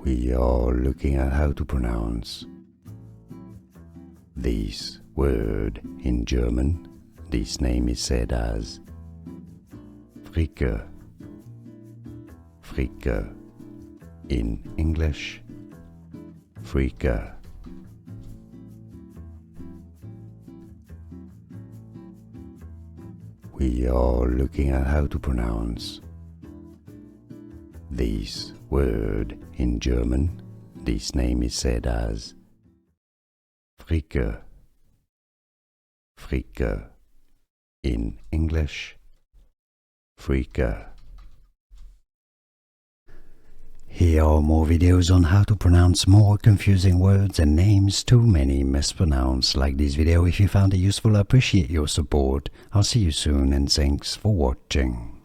We are looking at how to pronounce this word in German. This name is said as Fricke. Fricke. In English, Fricke. We are looking at how to pronounce this word in German. This name is said as Fricke. Fricke. In English, Fricke. Here are more videos on how to pronounce more confusing words and names too many mispronounced. Like this video if you found it useful. I appreciate your support. I'll see you soon and thanks for watching.